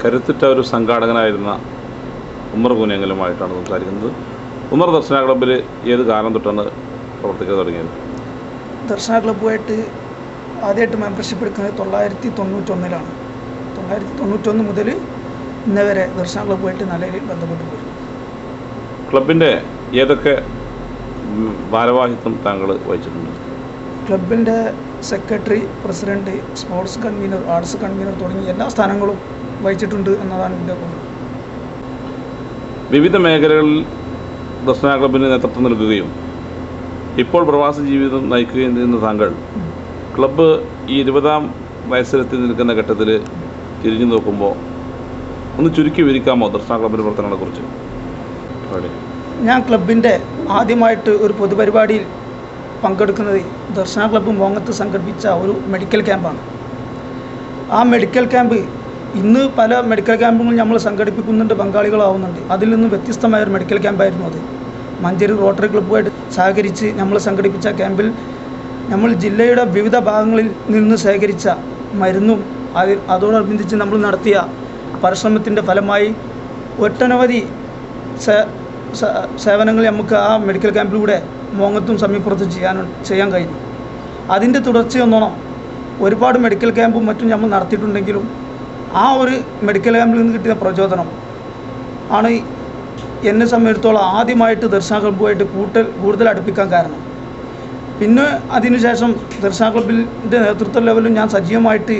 കരുത്തുറ്റ ഒരു സംഘാടകനായിരുന്ന ഉമർ കൂനേങ്കലുമായിട്ടാണ് സംസാരിക്കുന്നത്. ഉമർ ദർശന ക്ലബ്ബിൽ ഏത് കാലം തൊട്ടാണ് പ്രവർത്തിക്കാൻ തുടങ്ങിയത്? ദർശന ക്ലബ്ബുമായിട്ട് ആദ്യമായിട്ട് മെമ്പർഷിപ്പ് എടുക്കുന്നത് 1991 1991 മുതൽ ഇന്ന് വരെ ദർശന ക്ലബ്ബുമായിട്ട് നല്ല രീതിയിൽ ബന്ധപ്പെട്ട് പോയി. ക്ലബിൻ്റെ ഏതൊക്കെ ഭാരവാഹിത്വം താങ്കൾ വഹിച്ചിട്ടുണ്ട്? ക്ലബിൻ്റെ secretary, president, sports convener, arts convener തുടങ്ങിയ എല്ലാ സ്ഥാനങ്ങളും വഹിച്ചിട്ടുണ്ട് എന്നതാണ് എൻ്റെ ഗുണം. വിവിധ മേഖലകളിൽ ദർശന ക്ലബിന് നേതൃത്വം നൽകുകയും ഇപ്പോൾ പ്രവാസി ജീവിതം നയിക്കുകയും ചെയ്യുന്ന താങ്കൾ ക്ലബ്ബ് ഈ 20-ാം വയസ്സിലെത്തി നിൽക്കുന്ന ഘട്ടത്തിൽ തിരിഞ്ഞു നോക്കുമ്പോൾ ഒന്ന് ചുരുക്കി വിവരിക്കാമോ ദർശന ക്ലബിൻ്റെ പ്രവർത്തനങ്ങളെക്കുറിച്ച്? ഞാൻ ക്ലബിൻ്റെ ആദ്യമായിട്ട് ഒരു പൊതുപരിപാടിയിൽ പങ്കെടുക്കുന്നത് ദർശന ക്ലബ്ബ് മോങ്ങത്ത് സംഘടിപ്പിച്ച ഒരു മെഡിക്കൽ ക്യാമ്പാണ്. ആ മെഡിക്കൽ ക്യാമ്പ് ഇന്ന് പല മെഡിക്കൽ ക്യാമ്പുകളും നമ്മൾ സംഘടിപ്പിക്കുന്നുണ്ട്, പങ്കാളികളാവുന്നുണ്ട്. അതിൽ നിന്നും വ്യത്യസ്തമായൊരു മെഡിക്കൽ ക്യാമ്പായിരുന്നു അത്. മഞ്ചേരി റോട്ടറി ക്ലബ്ബുമായിട്ട് സഹകരിച്ച് നമ്മൾ സംഘടിപ്പിച്ച ക്യാമ്പിൽ നമ്മൾ ജില്ലയുടെ വിവിധ ഭാഗങ്ങളിൽ നിന്ന് ശേഖരിച്ച മരുന്നും അതോടനുബന്ധിച്ച് നമ്മൾ നടത്തിയ പരിശ്രമത്തിൻ്റെ ഫലമായി ഒട്ടനവധി സേവനങ്ങൾ നമുക്ക് ആ മെഡിക്കൽ ക്യാമ്പിലൂടെ മോങ്ങത്തും സമീപത്തും ചെയ്യാൻ കഴിഞ്ഞു. അതിൻ്റെ തുടർച്ചയൊന്നോണം ഒരുപാട് മെഡിക്കൽ ക്യാമ്പും മറ്റും നമ്മൾ നടത്തിയിട്ടുണ്ടെങ്കിലും ആ ഒരു മെഡിക്കൽ ക്യാമ്പിൽ നിന്ന് കിട്ടിയ പ്രചോദനം ആണ് എന്നെ സംബന്ധിച്ചിടത്തോളം ആദ്യമായിട്ട് ദർശന ക്ലബ്ബുമായിട്ട് കൂടുതൽ അടുപ്പിക്കാൻ കാരണം. പിന്നെ അതിനുശേഷം ദർശന ക്ലബ്ബിൻ്റെ നേതൃത്വ ലെവലിൽ ഞാൻ സജീവമായിട്ട്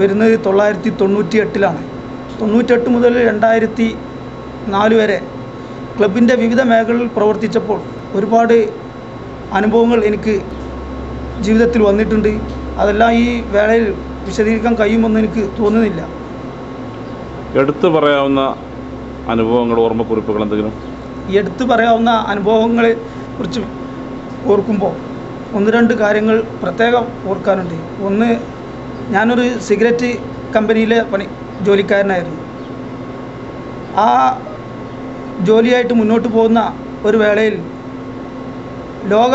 വരുന്നത് 1998 98 മുതൽ 2004 വരെ ക്ലബിൻ്റെ വിവിധ മേഖലകളിൽ പ്രവർത്തിച്ചപ്പോൾ ഒരുപാട് അനുഭവങ്ങൾ എനിക്ക് ജീവിതത്തിൽ വന്നിട്ടുണ്ട്. അതെല്ലാം ഈ വേളയിൽ വിശദീകരിക്കാൻ കഴിയുമെന്ന് എനിക്ക് തോന്നുന്നില്ല. എടുത്തു പറയാവുന്ന അനുഭവങ്ങൾ, ഓർമ്മക്കുറിപ്പുകൾ എന്തെങ്കിലും? എടുത്തു പറയാവുന്ന അനുഭവങ്ങളെ കുറിച്ച് ഓർക്കുമ്പോൾ 1-2 കാര്യങ്ങൾ പ്രത്യേകം ഓർക്കാനുണ്ട്. ഒന്ന്, ഞാനൊരു സിഗരറ്റ് കമ്പനിയിലെ ജോലിക്കാരനായിരുന്നു. ആ ജോലിയായിട്ട് മുന്നോട്ട് പോകുന്ന ഒരു വേളയിൽ ലോക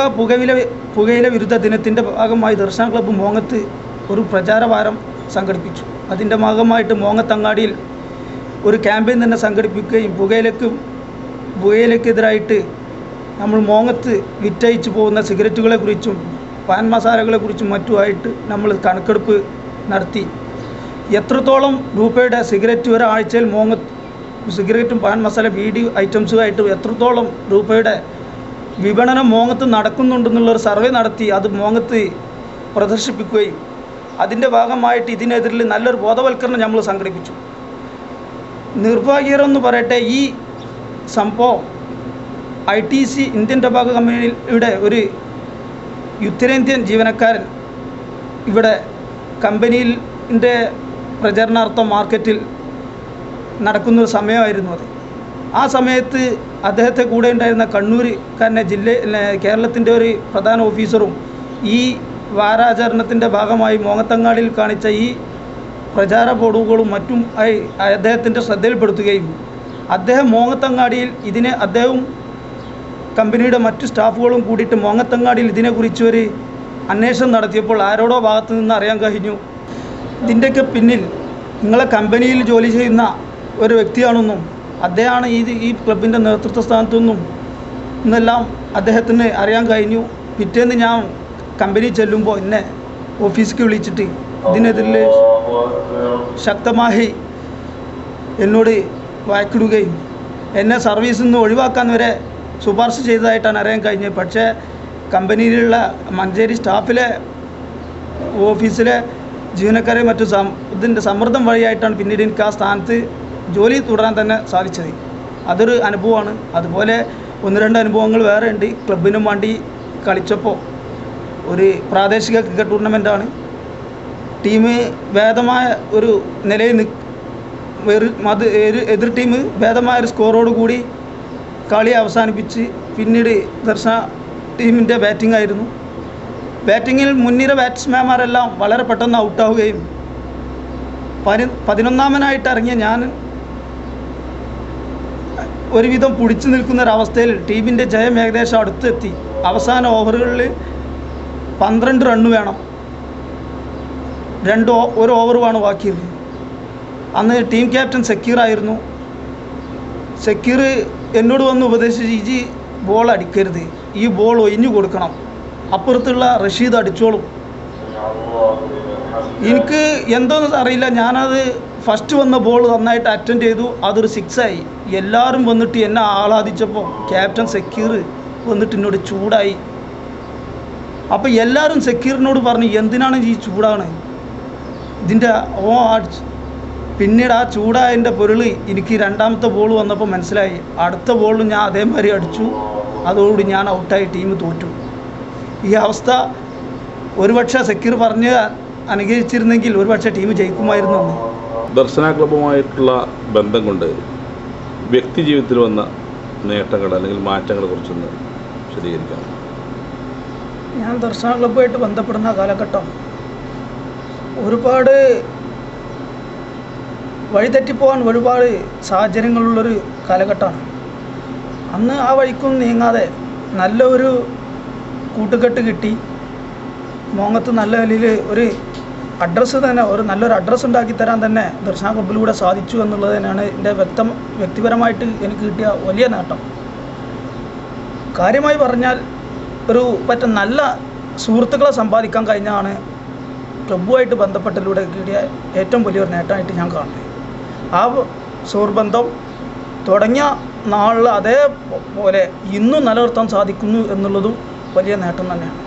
പുകയില വിരുദ്ധ ദിനത്തിൻ്റെ ഭാഗമായി ദർശന ക്ലബ്ബ് മോങ്ങത്ത് ഒരു പ്രചാരവാരം സംഘടിപ്പിച്ചു. അതിൻ്റെ ഭാഗമായിട്ട് മോങ്ങത്തങ്ങാടിയിൽ ഒരു ക്യാമ്പയിൻ തന്നെ സംഘടിപ്പിക്കുകയും പുകയിലക്കെതിരായിട്ട് നമ്മൾ മോങ്ങത്ത് വിറ്റഴിച്ചു പോകുന്ന സിഗരറ്റുകളെക്കുറിച്ചും പാൻ മസാലകളെക്കുറിച്ചും മറ്റുമായിട്ട് നമ്മൾ കണക്കെടുപ്പ് നടത്തി. എത്രത്തോളം രൂപയുടെ സിഗരറ്റ് ഒരാഴ്ചയിൽ മോങ്ങത്ത് സിഗരറ്റും പാൻ മസാല ബീഡി ഐറ്റംസുമായിട്ട് എത്രത്തോളം രൂപയുടെ വിപണനം മോങ്ങത്ത് നടക്കുന്നുണ്ടെന്നുള്ളൊരു സർവേ നടത്തി അത് മോങ്ങത്ത് പ്രദർശിപ്പിക്കുകയും അതിൻ്റെ ഭാഗമായിട്ട് ഇതിനെതിരിൽ നല്ലൊരു ബോധവൽക്കരണം നമ്മൾ സംഘടിപ്പിച്ചു. നിർഭാഗ്യകരമെന്ന് പറയട്ടെ, ഈ സംഭവം ITC ഇന്ത്യൻ ടബാക്കോ കമ്പനിയുടെ ഒരു ഉത്തരേന്ത്യൻ ജീവനക്കാരൻ ഇവിടെ കമ്പനിയിൻ്റെ പ്രചരണാർത്ഥം മാർക്കറ്റിൽ നടക്കുന്ന സമയമായിരുന്നു അത്. ആ സമയത്ത് അദ്ദേഹത്തെ കൂടെ ഉണ്ടായിരുന്ന കണ്ണൂർക്കാരനെ കേരളത്തിൻ്റെ ഒരു പ്രധാന ഓഫീസറും ഈ വാരാചരണത്തിൻ്റെ ഭാഗമായി മോങ്ങത്തങ്ങാടിയിൽ കാണിച്ച ഈ പ്രചാര ബോർഡുകളും മറ്റും അദ്ദേഹത്തിൻ്റെ ശ്രദ്ധയിൽപ്പെടുത്തുകയും അദ്ദേഹം മോങ്ങത്തങ്ങാടിയിൽ അദ്ദേഹവും കമ്പനിയുടെ മറ്റു സ്റ്റാഫുകളും കൂടിയിട്ട് മോങ്ങത്തങ്ങാടിയിൽ ഇതിനെക്കുറിച്ച് ഒരു അന്വേഷണം നടത്തിയപ്പോൾ ആരോടോ ഭാഗത്തു നിന്ന് അറിയാൻ കഴിഞ്ഞു, ഇതിൻ്റെയൊക്കെ പിന്നിൽ നിങ്ങളെ കമ്പനിയിൽ ജോലി ചെയ്യുന്ന ഒരു വ്യക്തിയാണെന്നും അദ്ദേഹമാണ് ഈ ക്ലബിൻ്റെ നേതൃത്വ സ്ഥാനത്തൊന്നും എന്നെല്ലാം അദ്ദേഹത്തിന് അറിയാൻ കഴിഞ്ഞു. പിറ്റേന്ന് ഞാൻ കമ്പനി ചെല്ലുമ്പോൾ എന്നെ ഓഫീസിലേക്ക് വിളിച്ചിട്ട് ഇതിനെതിരെ ശക്തമായി എന്നോട് വാക്കിടുകയും എന്നെ സർവീസിൽ നിന്ന് ഒഴിവാക്കാൻ വരെ ശുപാർശ ചെയ്തതായിട്ടാണ് അറിയാൻ കഴിഞ്ഞത്. പക്ഷേ കമ്പനിയിലുള്ള മഞ്ചേരി സ്റ്റാഫിലെ ഓഫീസിലെ ജീവനക്കാരെ മറ്റു ഇതിൻ്റെ സമ്മർദ്ദം വഴിയായിട്ടാണ് പിന്നീട് എനിക്ക് ആ സ്ഥാനത്ത് ജോലി തുടരാൻ തന്നെ സാധിച്ചത്. അതൊരു അനുഭവമാണ്. അതുപോലെ 1-2 അനുഭവങ്ങൾ വേറെ ഉണ്ട്. ക്ലബിനും വേണ്ടി കളിച്ചപ്പോൾ ഒരു പ്രാദേശിക ക്രിക്കറ്റ് ടൂർണമെൻറ്റാണ്. ടീം ഭേദമായ ഒരു നിലയിൽ എതിർ ടീം ഭേദമായ ഒരു സ്കോറോട് കൂടി കളി അവസാനിപ്പിച്ച് പിന്നീട് ദർശന ടീമിൻ്റെ ബാറ്റിംഗ് ആയിരുന്നു. ബാറ്റിങ്ങിൽ മുൻനിര ബാറ്റ്സ്മാൻമാരെല്ലാം വളരെ പെട്ടെന്ന് ഔട്ടാവുകയും 11ാമനായിട്ട് ഇറങ്ങിയ ഞാൻ ഒരുവിധം പിടിച്ചു നിൽക്കുന്നൊരവസ്ഥയിൽ ടീമിൻ്റെ ജയം ഏകദേശം അടുത്തെത്തി. അവസാന ഓവറുകളിൽ 12 റണ്ണ് വേണം, ഒരു ഓവറുമാണ് ബാക്കിയത്. അന്ന് ടീം ക്യാപ്റ്റൻ സക്കീറായിരുന്നു. സക്കീർ എന്നോട് വന്ന് ഉപദേശിച്ച്, ഇജി ബോൾ അടിക്കരുത്, ഈ ബോൾ ഒഴിഞ്ഞു കൊടുക്കണം, അപ്പുറത്തുള്ള റഷീദ് അടിച്ചോളും. എനിക്ക് എന്തോന്ന് അറിയില്ല, ഞാനത് ഫസ്റ്റ് വന്ന ബോൾ നന്നായിട്ട് അറ്റൻഡ് ചെയ്തു. അതൊരു 6 ആയി. എല്ലാവരും വന്നിട്ട് എന്നെ ആഹ്ലാദിച്ചപ്പോൾ ക്യാപ്റ്റൻ സക്കീർ വന്നിട്ട് എന്നോട് ചൂടായി. അപ്പോൾ എല്ലാവരും സക്കീറിനോട് പറഞ്ഞു, എന്തിനാണ് ഈ ചൂടാണ് ഇതിൻ്റെ പിന്നീട് ആ ചൂടായതിൻ്റെ പൊരുൾ എനിക്ക് 2ാമത്തെ ബോൾ വന്നപ്പോൾ മനസ്സിലായി. അടുത്ത ബോളിൽ ഞാൻ അതേമാതിരി അടിച്ചു. അതോടുകൂടി ഞാൻ ഔട്ടായി, ടീം തോറ്റു. ഈ അവസ്ഥ ഒരുപക്ഷെ സക്കീർ പറഞ്ഞ് അനുകരിച്ചിരുന്നെങ്കിൽ ഒരുപക്ഷെ ടീം ജയിക്കുമായിരുന്നു. ദർശന ക്ലബ്ബുമായിട്ടുള്ള ബന്ധം കൊണ്ട് വ്യക്തി ജീവിതത്തിൽ വന്ന നേട്ടങ്ങൾ അല്ലെങ്കിൽ മാറ്റങ്ങളെ കുറിച്ചൊന്ന് വിശദീകരിക്കാം. ഞാൻ ദർശന ക്ലബ്ബുമായിട്ട് ബന്ധപ്പെടുന്ന കാലഘട്ടം ഒരുപാട് വഴിതെറ്റിപ്പോകാൻ ഒരുപാട് സാഹചര്യങ്ങളുള്ളൊരു കാലഘട്ടമാണ്. അന്ന് ആ വഴിക്കൊന്നും നീങ്ങാതെ നല്ല ഒരു കൂട്ടുകെട്ട് കിട്ടി. മോങ്ങത്ത് നല്ല നിലയിൽ ഒരു അഡ്രസ്സ് തന്നെ, ഒരു നല്ലൊരു അഡ്രസ്സ് ഉണ്ടാക്കി തരാൻ തന്നെ ദർശന ക്ലബ്ബിലൂടെ സാധിച്ചു എന്നുള്ളത് തന്നെയാണ് എൻ്റെ വ്യക്തിപരമായിട്ട് എനിക്ക് കിട്ടിയ വലിയ നേട്ടം. കാര്യമായി പറഞ്ഞാൽ നല്ല സുഹൃത്തുക്കളെ സമ്പാദിക്കാൻ കഴിഞ്ഞാണ് ക്ലബ്ബുമായിട്ട് ബന്ധപ്പെട്ടതിലൂടെ കിട്ടിയ ഏറ്റവും വലിയൊരു നേട്ടമായിട്ട് ഞാൻ കാണുന്നത്. ആ സുഹൃബന്ധം തുടങ്ങിയ നാളിൽ അതേപോലെ ഇന്നും നിലനിർത്താൻ സാധിക്കുന്നു എന്നുള്ളതും വലിയ നേട്ടം തന്നെയാണ്.